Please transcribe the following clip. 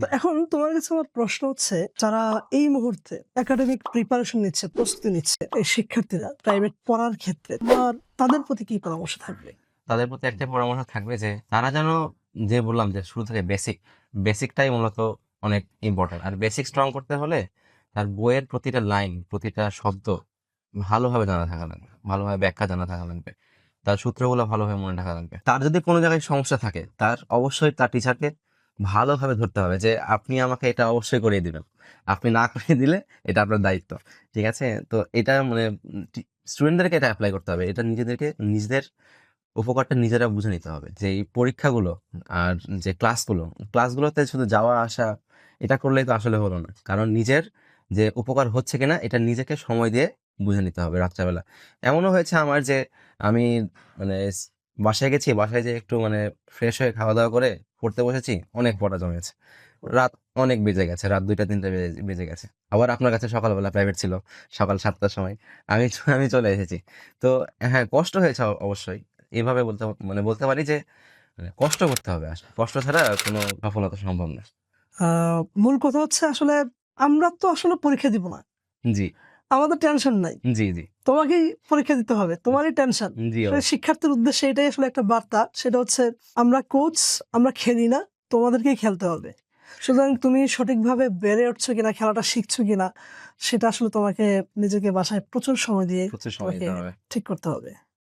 তো এখন তোমার কাছে আমার প্রশ্ন হচ্ছে, যারা এই মুহূর্তে একাডেমিক প্রিপারেশন নিচ্ছে, প্রস্তুতি নিচ্ছে, এই শিক্ষার্থীরা প্রাইভেট পড়ার ক্ষেত্রে তোমার তাদের প্রতি কি পরামর্শ থাকবে? তাদের প্রতি একটা পরামর্শ থাকবে যে তারা যেন, যে বললাম যে শুরু থেকে বেসিকটাই মূলত অনেক ইম্পর্টেন্ট। আর বেসিক স্ট্রং করতে হলে তার বইয়ের প্রতিটা লাইন, প্রতিটা শব্দ ভালোভাবে জানা থাকা লাগবে, ভালোভাবে ব্যাখ্যা জানা থাকা লাগবে, তার সূত্রগুলো ভালোভাবে মনে থাকা লাগবে। তার যদি কোনো জায়গায় সমস্যা থাকে, তার অবশ্যই তার টিচারকে ভালোভাবে ধরতে হবে যে আপনি আমাকে এটা অবশ্যই করিয়ে দিবেন, আপনি না করিয়ে দিলে এটা আপনার দায়িত্ব। ঠিক আছে? তো এটা মানে স্টুডেন্টদেরকে এটা অ্যাপ্লাই করতে হবে। এটা নিজেদের উপকারটা নিজেরা বুঝে নিতে হবে যে এই পরীক্ষাগুলো আর যে ক্লাসগুলোতে শুধু যাওয়া আসা এটা করলেই তো আসলে হলো না। কারণ নিজের যে উপকার হচ্ছে কিনা এটা নিজেকে সময় দিয়ে বুঝে নিতে হবে রাত্রেবেলা। এমনও হয়েছে আমার যে আমি মানে বাসায় গেছি, বাসায় যে একটু মানে ফ্রেশ হয়ে খাওয়া দাওয়া করে পড়তে বসেছি, অনেক পড়া জমেছে, রাত অনেক বেজে গেছে, রাত 2টা 3টা বেজে গেছে। আবার আপনার কাছে সকালবেলা প্রাইভেট ছিল, সকাল 7টার সময় আমি আমি চলে এসেছি। তো হ্যাঁ, কষ্ট হয়েছে অবশ্যই। এভাবে বলতে পারি যে কষ্ট করতে হবে, আসলে কষ্ট ছাড়া কোনো সফলতা সম্ভব না। মূল কথা হচ্ছে আসলে আমরা তো আসলে পরীক্ষা দিব না, জি, আমাদের টেনশন নাই। জি, জি, তোমাকেই পরীক্ষা দিতে হবে, তোমারই টেনশন। জি, আসলে অবশ্যই। শিক্ষার্থীর উদ্দেশ্যে এটাই আসলে একটা বার্তা, সেটা হচ্ছে আমরা কোচ, আমরা খেলি না, তোমাদেরকেই খেলতে হবে। সুতরাং তুমি সঠিকভাবে বেড়ে উঠছো কিনা, খেলাটা শিখছো কিনা, সেটা আসলে তোমাকে নিজেকে বাসায় প্রচুর সময় দিয়ে প্রচুর সময় তোমাকে দিতে হবে। ঠিক করতে হবে।